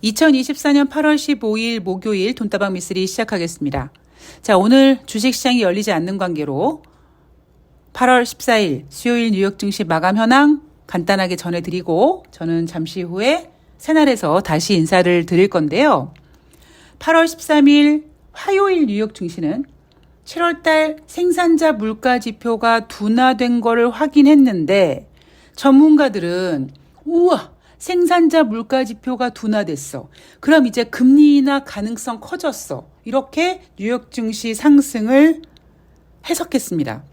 2024년 8월 15일 목요일 돈다방 미쓰리 시작하겠습니다. 자, 오늘 주식시장이 열리지 않는 관계로 8월 14일 수요일 뉴욕 증시 마감 현황 간단하게 전해드리고 저는 잠시 후에 새날에서 다시 인사를 드릴 건데요. 8월 13일 화요일 뉴욕 증시는 7월달 생산자 물가 지표가 둔화된 거를 확인했는데 전문가들은 우와, 생산자 물가 지표가 둔화됐어. 그럼 이제 금리 인하 가능성 커졌어. 이렇게 뉴욕 증시 상승을 해석했습니다.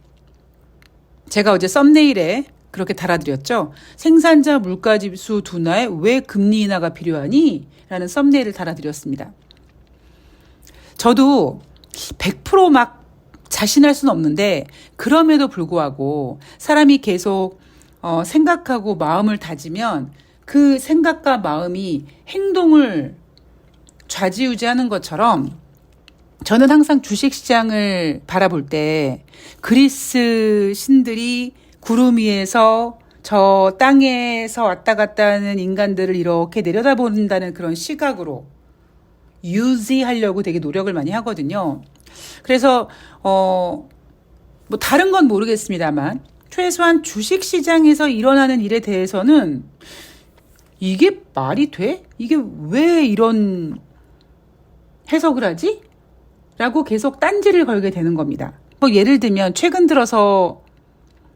제가 어제 썸네일에 그렇게 달아드렸죠. 생산자 물가 지수 둔화에 왜 금리 인하가 필요하니? 라는 썸네일을 달아드렸습니다. 저도 100% 자신할 수는 없는데 그럼에도 불구하고 사람이 계속 생각하고 마음을 다지면 그 생각과 마음이 행동을 좌지우지하는 것처럼 저는 항상 주식시장을 바라볼 때 그리스 신들이 구름 위에서 저 땅에서 왔다 갔다 하는 인간들을 이렇게 내려다본다는 그런 시각으로 유지하려고 되게 노력을 많이 하거든요. 그래서 뭐 다른 건 모르겠습니다만 최소한 주식시장에서 일어나는 일에 대해서는 이게 말이 돼? 이게 왜 이런 해석을 하지? 라고 계속 딴지를 걸게 되는 겁니다. 뭐 예를 들면 최근 들어서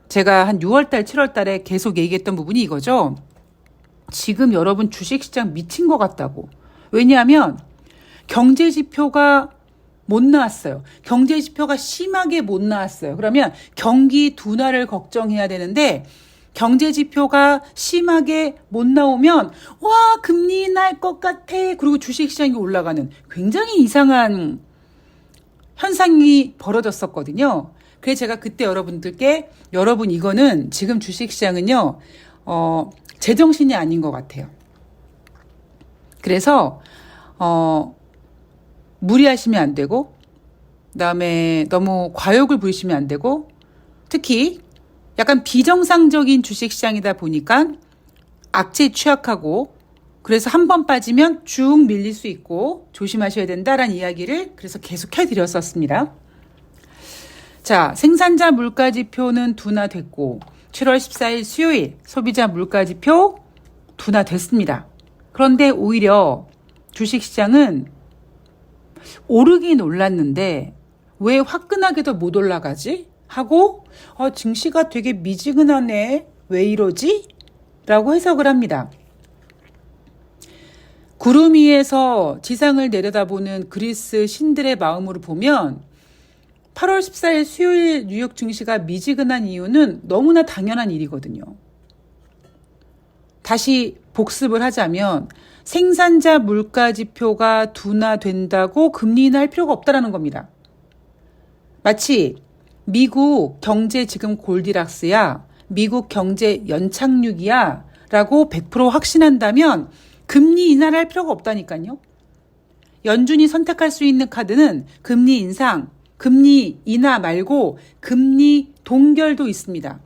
제가 한 6월달, 7월달에 계속 얘기했던 부분이 이거죠. 지금 여러분 주식시장 미친 것 같다고. 왜냐하면 경제지표가 못 나왔어요. 경제지표가 심하게 못 나왔어요. 그러면 경기 둔화를 걱정해야 되는데 경제지표가 심하게 못 나오면 와 금리 인하할 것 같아. 그리고 주식시장이 올라가는 굉장히 이상한 현상이 벌어졌었거든요. 그래서 제가 그때 여러분들께 여러분 이거는 지금 주식시장은요 제정신이 아닌 것 같아요. 그래서 무리하시면 안 되고 그다음에 너무 과욕을 부리시면 안 되고 특히 약간 비정상적인 주식시장이다 보니까 악재에 취약하고 그래서 한 번 빠지면 쭉 밀릴 수 있고 조심하셔야 된다라는 이야기를 그래서 계속 해드렸었습니다. 자, 생산자 물가지표는 둔화됐고 7월 14일 수요일 소비자 물가지표 둔화됐습니다. 그런데 오히려 주식시장은 오르긴 올랐는데 왜 화끈하게도 못 올라가지? 하고 증시가 되게 미지근하네. 왜 이러지? 라고 해석을 합니다. 구름 위에서 지상을 내려다보는 그리스 신들의 마음으로 보면 8월 14일 수요일 뉴욕 증시가 미지근한 이유는 너무나 당연한 일이거든요. 다시 복습을 하자면 생산자 물가 지표가 둔화된다고 금리 인하할 필요가 없다라는 겁니다. 마치 미국 경제 지금 골디락스야, 미국 경제 연착륙이야 라고 100% 확신한다면 금리 인하를 할 필요가 없다니까요. 연준이 선택할 수 있는 카드는 금리 인상, 금리 인하 말고 금리 동결도 있습니다.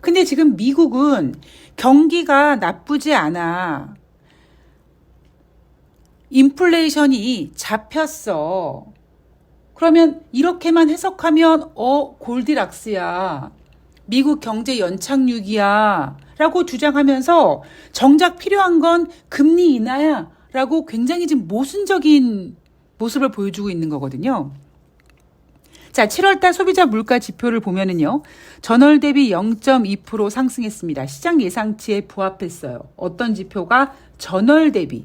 근데 지금 미국은 경기가 나쁘지 않아. 인플레이션이 잡혔어. 그러면 이렇게만 해석하면 골디락스야. 미국 경제 연착륙이야. 라고 주장하면서 정작 필요한 건 금리 인하야. 라고 굉장히 지금 모순적인 모습을 보여주고 있는 거거든요. 자, 7월달 소비자 물가 지표를 보면은요. 전월 대비 0.2% 상승했습니다. 시장 예상치에 부합했어요. 어떤 지표가 전월 대비.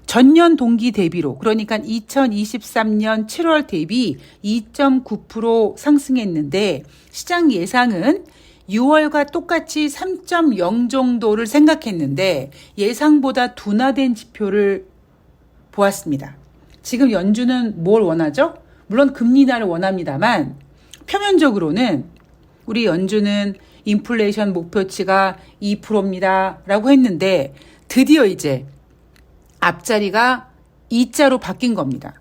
전년 동기 대비로 그러니까 2023년 7월 대비 2.9% 상승했는데 시장 예상은 6월과 똑같이 3.0 정도를 생각했는데 예상보다 둔화된 지표를 보았습니다. 지금 연준은 뭘 원하죠? 물론 금리 인하를 원합니다만 표면적으로는 우리 연준은 인플레이션 목표치가 2%입니다 라고 했는데 드디어 이제 앞자리가 2자로 바뀐 겁니다.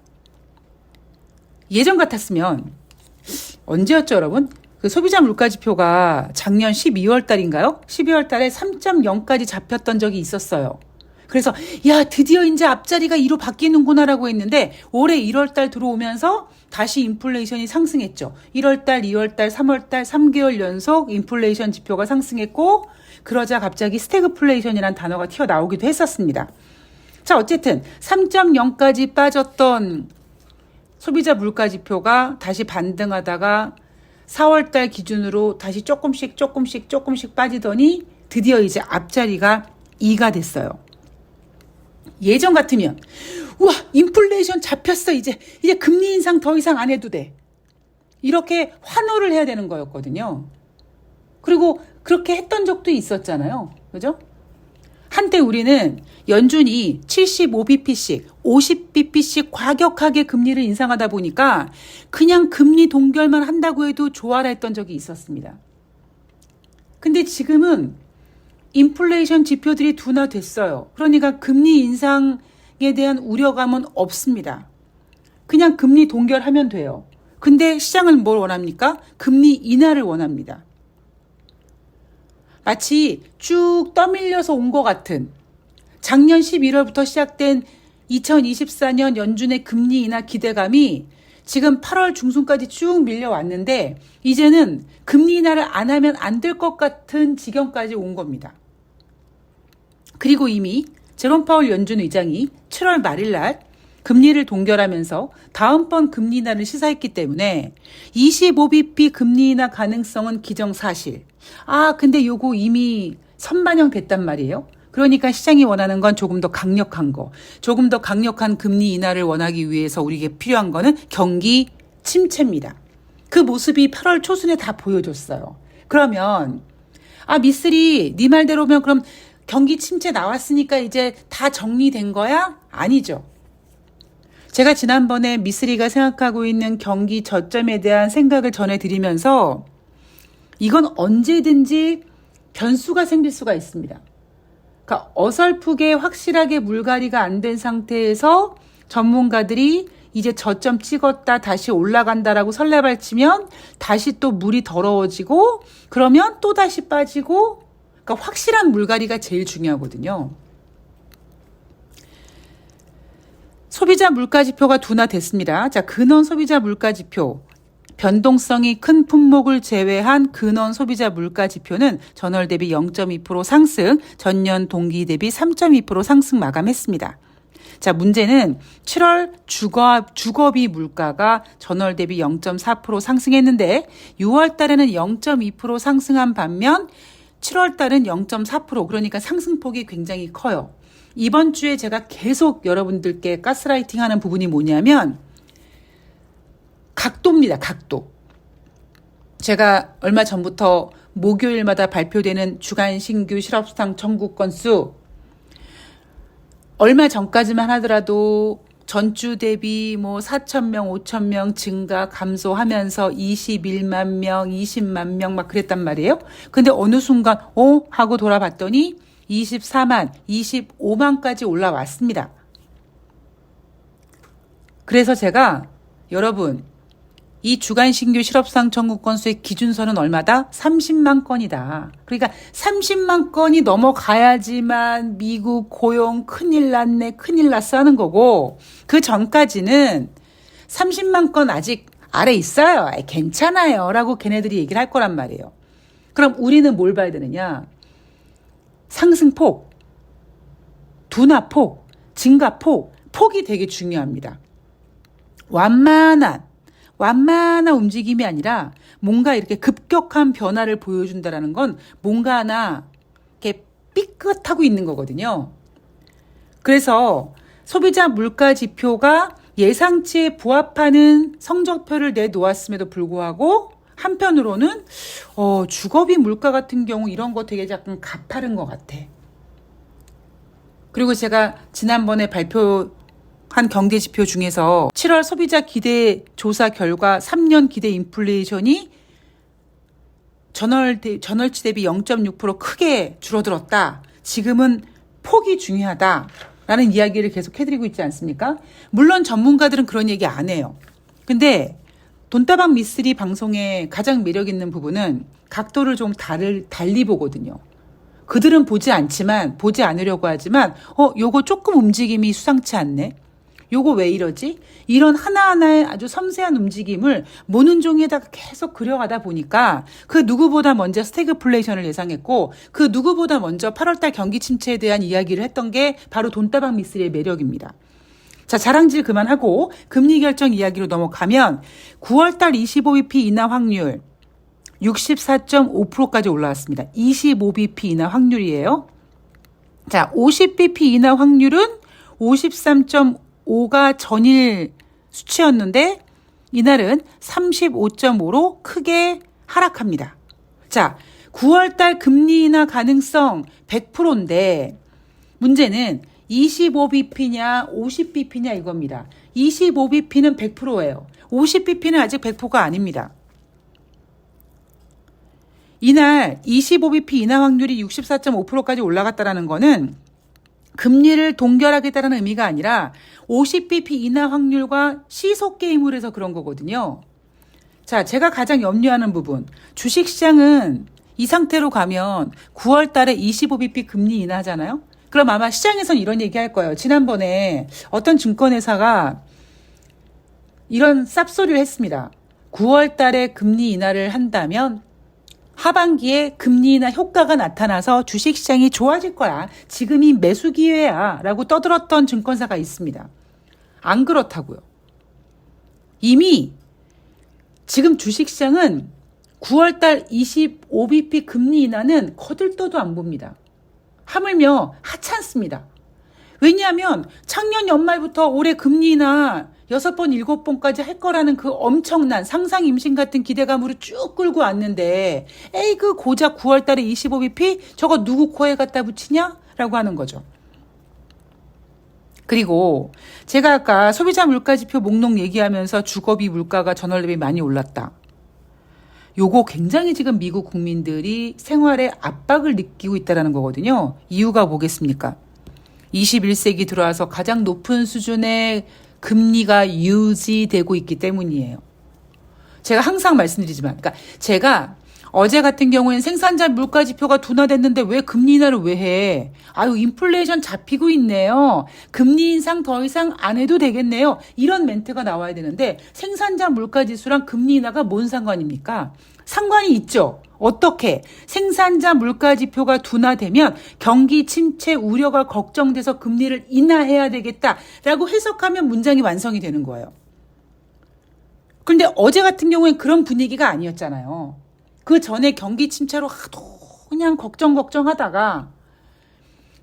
예전 같았으면 언제였죠, 여러분? 그 소비자 물가 지표가 작년 12월 달인가요? 12월 달에 3.0까지 잡혔던 적이 있었어요. 그래서 야, 드디어 이제 앞자리가 2로 바뀌는구나라고 했는데 올해 1월 달 들어오면서 다시 인플레이션이 상승했죠. 1월 달, 2월 달, 3월 달 3개월 연속 인플레이션 지표가 상승했고 그러자 갑자기 스태그플레이션이라는 단어가 튀어나오기도 했었습니다. 자, 어쨌든 3.0까지 빠졌던 소비자 물가 지표가 다시 반등하다가 4월 달 기준으로 다시 조금씩 빠지더니 드디어 이제 앞자리가 2가 됐어요. 예전 같으면 우와, 인플레이션 잡혔어. 이제 금리 인상 더 이상 안 해도 돼. 이렇게 환호를 해야 되는 거였거든요. 그리고 그렇게 했던 적도 있었잖아요. 그죠? 한때 우리는 연준이 75bp씩, 50bp씩 과격하게 금리를 인상하다 보니까 그냥 금리 동결만 한다고 해도 좋아라 했던 적이 있었습니다. 근데 지금은 인플레이션 지표들이 둔화됐어요. 그러니까 금리 인상에 대한 우려감은 없습니다. 그냥 금리 동결하면 돼요. 근데 시장은 뭘 원합니까? 금리 인하를 원합니다. 마치 쭉 떠밀려서 온 것 같은 작년 11월부터 시작된 2024년 연준의 금리 인하 기대감이 지금 8월 중순까지 쭉 밀려왔는데 이제는 금리 인하를 안 하면 안 될 것 같은 지경까지 온 겁니다. 그리고 이미 제롬 파월 연준 의장이 7월 말일 날 금리를 동결하면서 다음번 금리 인하를 시사했기 때문에 25bp 금리 인하 가능성은 기정사실. 근데 요거 이미 선반영 됐단 말이에요. 그러니까 시장이 원하는 건 조금 더 강력한 거, 조금 더 강력한 금리 인하를 원하기 위해서 우리에게 필요한 거는 경기 침체입니다. 그 모습이 8월 초순에 다 보여줬어요. 그러면 미쓰리 네 말대로면 그럼 경기 침체 나왔으니까 이제 다 정리된 거야? 아니죠. 제가 지난번에 미쓰리가 생각하고 있는 경기 저점에 대한 생각을 전해드리면서 이건 언제든지 변수가 생길 수가 있습니다. 그러니까 어설프게 확실하게 물갈이가 안 된 상태에서 전문가들이 이제 저점 찍었다 다시 올라간다라고 설레발치면 다시 또 물이 더러워지고 그러면 또 다시 빠지고 그러니까 확실한 물갈이가 제일 중요하거든요. 소비자 물가 지표가 둔화됐습니다. 자, 근원 소비자 물가 지표. 변동성이 큰 품목을 제외한 근원 소비자 물가 지표는 전월 대비 0.2% 상승, 전년 동기 대비 3.2% 상승 마감했습니다. 자, 문제는 7월 주거비 물가가 전월 대비 0.4% 상승했는데 6월 달에는 0.2% 상승한 반면 7월 달은 0.4% 그러니까 상승폭이 굉장히 커요. 이번 주에 제가 계속 여러분들께 가스라이팅 하는 부분이 뭐냐면 각도입니다. 각도. 제가 얼마 전부터 목요일마다 발표되는 주간 신규 실업수당 청구 건수 얼마 전까지만 하더라도 전주 대비 4,000명, 5,000명 증가 감소하면서 21만 명, 20만 명 막 그랬단 말이에요. 근데 어느 순간 하고 돌아봤더니 24만, 25만까지 올라왔습니다. 그래서 제가 여러분 이 주간 신규 실업수당 청구 건수의 기준선은 얼마다? 30만 건이다. 그러니까 30만 건이 넘어가야지만 미국 고용 큰일 났네, 큰일 났어 하는 거고 그 전까지는 30만 건 아직 아래 있어요. 괜찮아요. 라고 걔네들이 얘기를 할 거란 말이에요. 그럼 우리는 뭘 봐야 되느냐? 상승폭, 둔화폭, 증가폭, 폭이 되게 중요합니다. 완만한 움직임이 아니라 뭔가 이렇게 급격한 변화를 보여준다라는 건 뭔가 하나 이렇게 삐끗하고 있는 거거든요. 그래서 소비자 물가 지표가 예상치에 부합하는 성적표를 내놓았음에도 불구하고 한편으로는 주거비 물가 같은 경우 이런 거 되게 약간 가파른 것 같아. 그리고 제가 지난번에 발표한 경제지표 중에서 7월 소비자 기대 조사 결과 3년 기대 인플레이션이 전월치 대비 0.6% 크게 줄어들었다. 지금은 폭이 중요하다라는 이야기를 계속 해드리고 있지 않습니까? 물론 전문가들은 그런 얘기 안 해요. 근데 돈다방 미쓰리 방송의 가장 매력 있는 부분은 각도를 좀 달리 보거든요. 그들은 보지 않으려고 하지만, 요거 조금 움직임이 수상치 않네. 요거 왜 이러지? 이런 하나하나의 아주 섬세한 움직임을 모는 종이에다가 계속 그려가다 보니까 그 누구보다 먼저 스태그플레이션을 예상했고 그 누구보다 먼저 8월달 경기 침체에 대한 이야기를 했던 게 바로 돈다방 미쓰리의 매력입니다. 자, 자랑질 그만하고 금리 결정 이야기로 넘어가면 9월달 25bp 인하 확률 64.5%까지 올라왔습니다. 25bp 인하 확률이에요. 자, 50bp 인하 확률은 53.5가 전일 수치였는데 이날은 35.5로 크게 하락합니다. 자, 9월달 금리 인하 가능성 100%인데 문제는 25bp냐 50bp냐 이겁니다. 25bp는 100%예요. 50bp는 아직 100%가 아닙니다. 이날 25bp 인하 확률이 64.5%까지 올라갔다는 거는 금리를 동결하겠다는 의미가 아니라 50bp 인하 확률과 시속 게임을 해서 그런 거거든요. 자, 제가 가장 염려하는 부분. 주식시장은 이 상태로 가면 9월 달에 25bp 금리 인하하잖아요. 그럼 아마 시장에서는 이런 얘기 할 거예요. 지난번에 어떤 증권회사가 이런 쌉소리를 했습니다. 9월 달에 금리 인하를 한다면 하반기에 금리 인하 효과가 나타나서 주식시장이 좋아질 거야. 지금이 매수 기회야. 라고 떠들었던 증권사가 있습니다. 안 그렇다고요. 이미 지금 주식시장은 9월달 25bp 금리 인하는 거들떠도 안 봅니다. 하물며 하찮습니다. 왜냐하면 작년 연말부터 올해 금리 인하 6번, 7번까지 할 거라는 그 엄청난 상상 임신 같은 기대감으로 쭉 끌고 왔는데 에이 그 고작 9월 달에 25bp 저거 누구 코에 갖다 붙이냐? 라고 하는 거죠. 그리고 제가 아까 소비자 물가지표 목록 얘기하면서 주거비 물가가 전월 대비 많이 올랐다. 요거 굉장히 지금 미국 국민들이 생활에 압박을 느끼고 있다는 거거든요. 이유가 뭐겠습니까? 21세기 들어와서 가장 높은 수준의 금리가 유지되고 있기 때문이에요. 제가 항상 말씀드리지만, 그러니까 제가 어제 같은 경우에는 생산자 물가 지표가 둔화됐는데 왜 금리 인하를 왜 해? 아유, 인플레이션 잡히고 있네요. 금리 인상 더 이상 안 해도 되겠네요. 이런 멘트가 나와야 되는데 생산자 물가 지수랑 금리 인하가 뭔 상관입니까? 상관이 있죠. 어떻게? 생산자 물가 지표가 둔화되면 경기 침체 우려가 걱정돼서 금리를 인하해야 되겠다라고 해석하면 문장이 완성이 되는 거예요. 그런데 어제 같은 경우엔 그런 분위기가 아니었잖아요. 그 전에 경기 침체로 하도 그냥 걱정하다가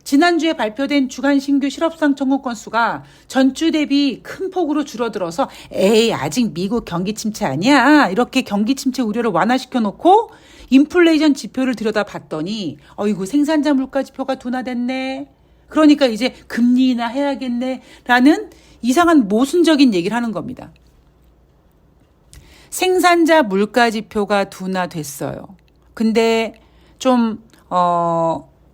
지난주에 발표된 주간 신규 실업상 청구 건수가 전주 대비 큰 폭으로 줄어들어서 에이 아직 미국 경기 침체 아니야 이렇게 경기 침체 우려를 완화시켜 놓고 인플레이션 지표를 들여다봤더니 어이구 생산자 물가 지표가 둔화됐네. 그러니까 이제 금리 인하 해야겠네 라는 이상한 모순적인 얘기를 하는 겁니다. 생산자 물가 지표가 둔화됐어요. 근데 좀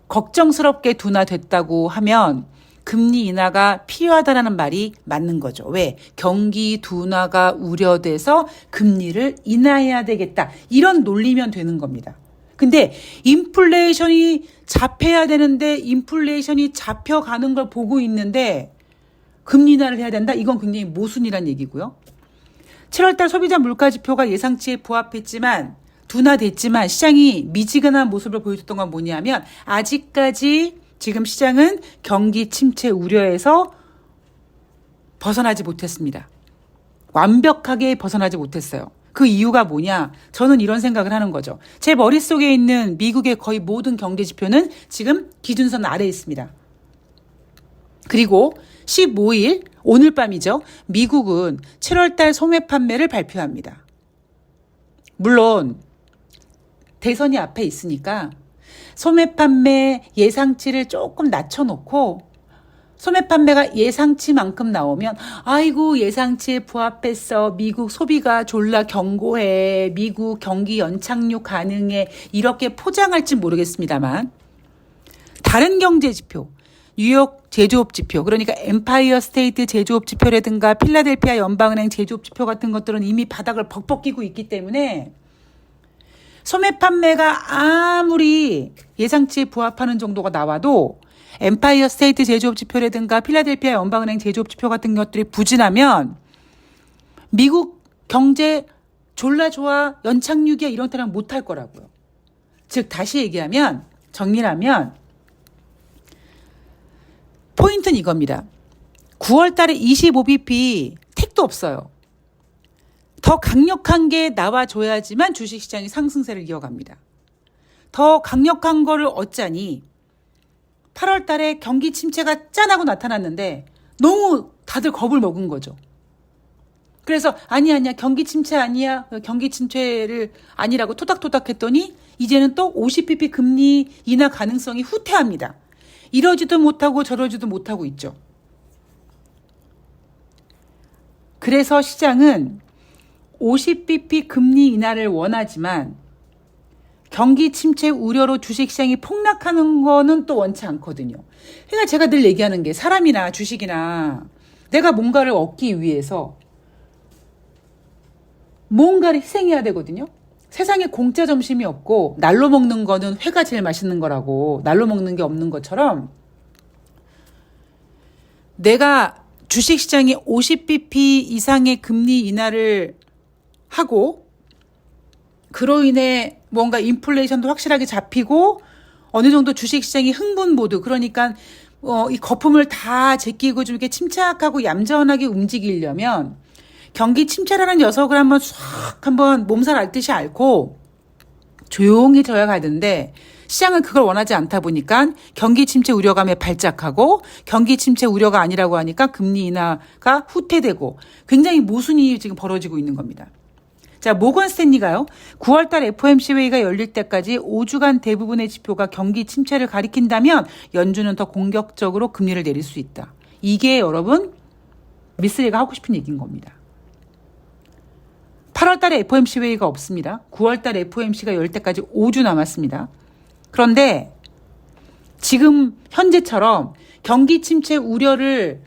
걱정스럽게 둔화됐다고 하면 금리 인하가 필요하다는 말이 맞는 거죠. 왜? 경기 둔화가 우려돼서 금리를 인하해야 되겠다. 이런 논리면 되는 겁니다. 근데 인플레이션이 잡혀야 되는데 인플레이션이 잡혀가는 걸 보고 있는데 금리 인하를 해야 된다? 이건 굉장히 모순이란 얘기고요. 7월달 소비자 물가 지표가 예상치에 부합했지만 둔화됐지만 시장이 미지근한 모습을 보여줬던 건 뭐냐면 아직까지 지금 시장은 경기 침체 우려에서 벗어나지 못했습니다. 완벽하게 벗어나지 못했어요. 그 이유가 뭐냐? 저는 이런 생각을 하는 거죠. 제 머릿속에 있는 미국의 거의 모든 경제 지표는 지금 기준선 아래에 있습니다. 그리고 15일 오늘 밤이죠. 미국은 7월달 소매 판매를 발표합니다. 물론 대선이 앞에 있으니까 소매 판매 예상치를 조금 낮춰놓고 소매 판매가 예상치만큼 나오면 아이고 예상치에 부합했어. 미국 소비가 졸라 견고해. 미국 경기 연착륙 가능해. 이렇게 포장할지 모르겠습니다만 다른 경제 지표 뉴욕 제조업 지표, 그러니까 엠파이어 스테이트 제조업 지표라든가 필라델피아 연방은행 제조업 지표 같은 것들은 이미 바닥을 벅벅 끼고 있기 때문에 소매 판매가 아무리 예상치에 부합하는 정도가 나와도 엠파이어 스테이트 제조업 지표라든가 필라델피아 연방은행 제조업 지표 같은 것들이 부진하면 미국 경제 졸라 좋아 연착륙이야 이런 때랑 못할 거라고요. 즉 다시 얘기하면 정리를 하면 포인트는 이겁니다. 9월 달에 25bp 택도 없어요. 더 강력한 게 나와줘야지만 주식시장이 상승세를 이어갑니다. 더 강력한 거를 얻자니 8월 달에 경기 침체가 짠하고 나타났는데 너무 다들 겁을 먹은 거죠. 그래서 아니야 경기 침체 아니야 경기 침체를 아니라고 토닥토닥 했더니 이제는 또 50bp 금리 인하 가능성이 후퇴합니다. 이러지도 못하고 저러지도 못하고 있죠. 그래서 시장은 50bp 금리 인하를 원하지만 경기 침체 우려로 주식시장이 폭락하는 거는 또 원치 않거든요. 그러니까 제가 늘 얘기하는 게 사람이나 주식이나 내가 뭔가를 얻기 위해서 뭔가를 희생해야 되거든요. 세상에 공짜 점심이 없고 날로 먹는 거는 회가 제일 맛있는 거라고 날로 먹는 게 없는 것처럼 내가 주식시장이 50bp 이상의 금리 인하를 하고 그로 인해 뭔가 인플레이션도 확실하게 잡히고 어느 정도 주식시장이 흥분 모드 그러니까 이 거품을 다 제끼고 좀 이렇게 침착하고 얌전하게 움직이려면 경기 침체라는 녀석을 한번 몸살 앓듯이 앓고 조용히 들어가야 되는데 시장은 그걸 원하지 않다 보니까 경기 침체 우려감에 발작하고 경기 침체 우려가 아니라고 하니까 금리 인하가 후퇴되고 굉장히 모순이 지금 벌어지고 있는 겁니다. 자, 모건 스탠리가요. 9월 달 FOMC 회의가 열릴 때까지 5주간 대부분의 지표가 경기 침체를 가리킨다면 연준은 더 공격적으로 금리를 내릴 수 있다. 이게 여러분 미쓰리가 하고 싶은 얘기인 겁니다. 8월 달에 FOMC 회의가 없습니다. 9월 달 FOMC가 열 때까지 5주 남았습니다. 그런데 지금 현재처럼 경기 침체 우려를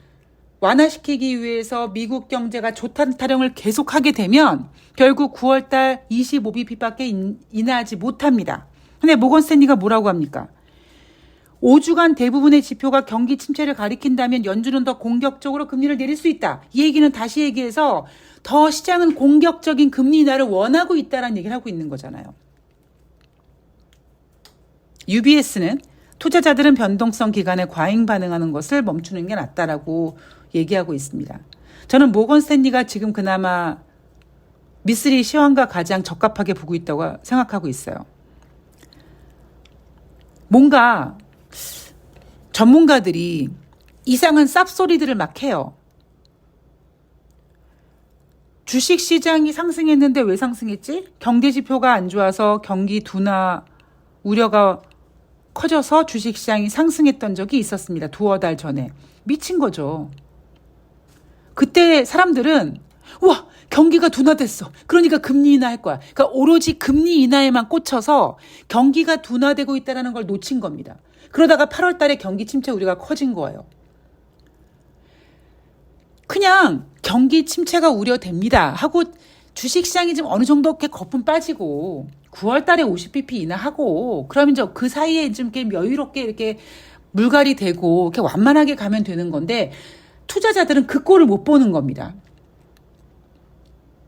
완화시키기 위해서 미국 경제가 조탄 타령을 계속하게 되면 결국 9월 달 25bp밖에 인하하지 못합니다. 근데 모건 스탠리가 뭐라고 합니까? 5주간 대부분의 지표가 경기 침체를 가리킨다면 연준은 더 공격적으로 금리를 내릴 수 있다. 이 얘기는 다시 얘기해서 더 시장은 공격적인 금리 인하를 원하고 있다는 얘기를 하고 있는 거잖아요. UBS는 투자자들은 변동성 기간에 과잉 반응하는 것을 멈추는 게 낫다라고 얘기하고 있습니다. 저는 모건 스탠리가 지금 그나마 미쓰리 시황과 가장 적합하게 보고 있다고 생각하고 있어요. 뭔가 전문가들이 이상한 쌉소리들을 막 해요. 주식시장이 상승했는데 왜 상승했지? 경제지표가 안 좋아서 경기 둔화 우려가 커져서 주식시장이 상승했던 적이 있었습니다. 두어 달 전에. 미친 거죠. 그때 사람들은 와 경기가 둔화됐어. 그러니까 금리 인하할 거야. 그러니까 오로지 금리 인하에만 꽂혀서 경기가 둔화되고 있다는 걸 놓친 겁니다. 그러다가 8월 달에 경기 침체 우려가 커진 거예요. 그냥 경기 침체가 우려됩니다 하고 주식시장이 좀 어느 정도 이렇게 거품 빠지고 9월 달에 50bp 인하하고 그러면 그 사이에 좀 이렇게 여유롭게 이렇게 물갈이 되고 이렇게 완만하게 가면 되는 건데 투자자들은 그 꼴을 못 보는 겁니다.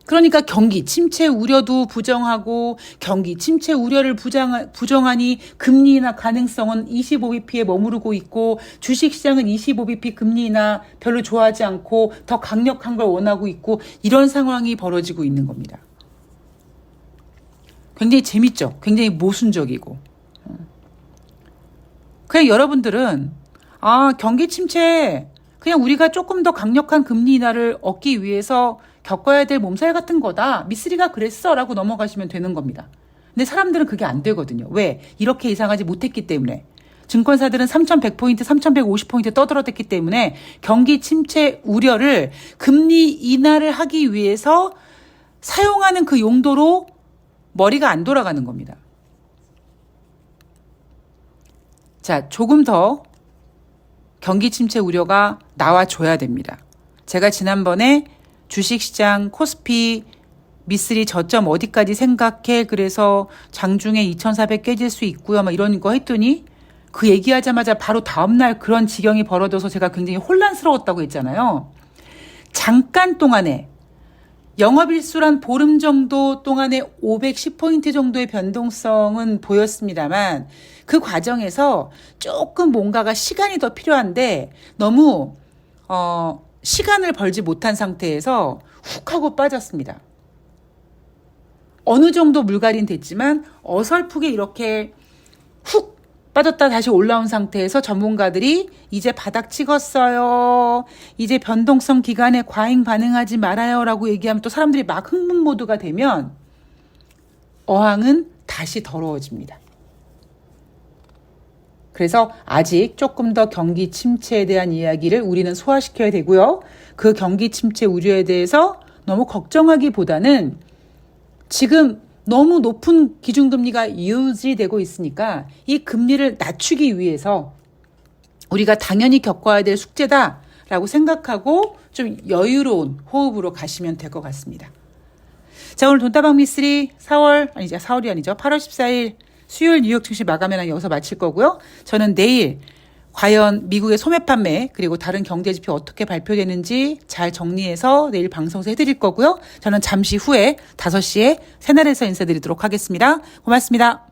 그러니까 경기 침체 우려도 부정하고 경기 침체 우려를 부정하니 금리 인하 가능성은 25bp에 머무르고 있고 주식시장은 25bp 금리 인하 별로 좋아하지 않고 더 강력한 걸 원하고 있고 이런 상황이 벌어지고 있는 겁니다. 굉장히 재밌죠. 굉장히 모순적이고. 그냥 여러분들은 경기 침체 그냥 우리가 조금 더 강력한 금리 인하를 얻기 위해서 겪어야 될 몸살 같은 거다. 미쓰리가 그랬어 라고 넘어가시면 되는 겁니다. 근데 사람들은 그게 안 되거든요. 왜? 이렇게 이상하지 못했기 때문에. 증권사들은 3,100포인트, 3,150포인트 떠들어댔기 때문에 경기 침체 우려를 금리 인하를 하기 위해서 사용하는 그 용도로 머리가 안 돌아가는 겁니다. 자, 조금 더 경기 침체 우려가 나와줘야 됩니다. 제가 지난번에 주식시장 코스피 미쓰리 저점 어디까지 생각해? 그래서 장중에 2400 깨질 수 있고요. 막 이런 거 했더니 그 얘기하자마자 바로 다음날 그런 지경이 벌어져서 제가 굉장히 혼란스러웠다고 했잖아요. 잠깐 동안에 영업일수란 보름 정도 동안에 510포인트 정도의 변동성은 보였습니다만 그 과정에서 조금 뭔가가 시간이 더 필요한데 너무 시간을 벌지 못한 상태에서 훅 하고 빠졌습니다. 어느 정도 물갈이는 됐지만 어설프게 이렇게 훅 빠졌다 다시 올라온 상태에서 전문가들이 이제 바닥 찍었어요. 이제 변동성 기간에 과잉 반응하지 말아요 라고 얘기하면 또 사람들이 막 흥분 모드가 되면 어항은 다시 더러워집니다. 그래서 아직 조금 더 경기 침체에 대한 이야기를 우리는 소화시켜야 되고요. 그 경기 침체 우려에 대해서 너무 걱정하기보다는 지금 너무 높은 기준금리가 유지되고 있으니까 이 금리를 낮추기 위해서 우리가 당연히 겪어야 될 숙제다라고 생각하고 좀 여유로운 호흡으로 가시면 될 것 같습니다. 자, 오늘 돈다방 미쓰리 8월 14일 수요일 뉴욕 증시 마감해랑 여기서 마칠 거고요. 저는 내일 과연 미국의 소매 판매 그리고 다른 경제 지표 어떻게 발표되는지 잘 정리해서 내일 방송에서 해드릴 거고요. 저는 잠시 후에 5시에 새날에서 인사드리도록 하겠습니다. 고맙습니다.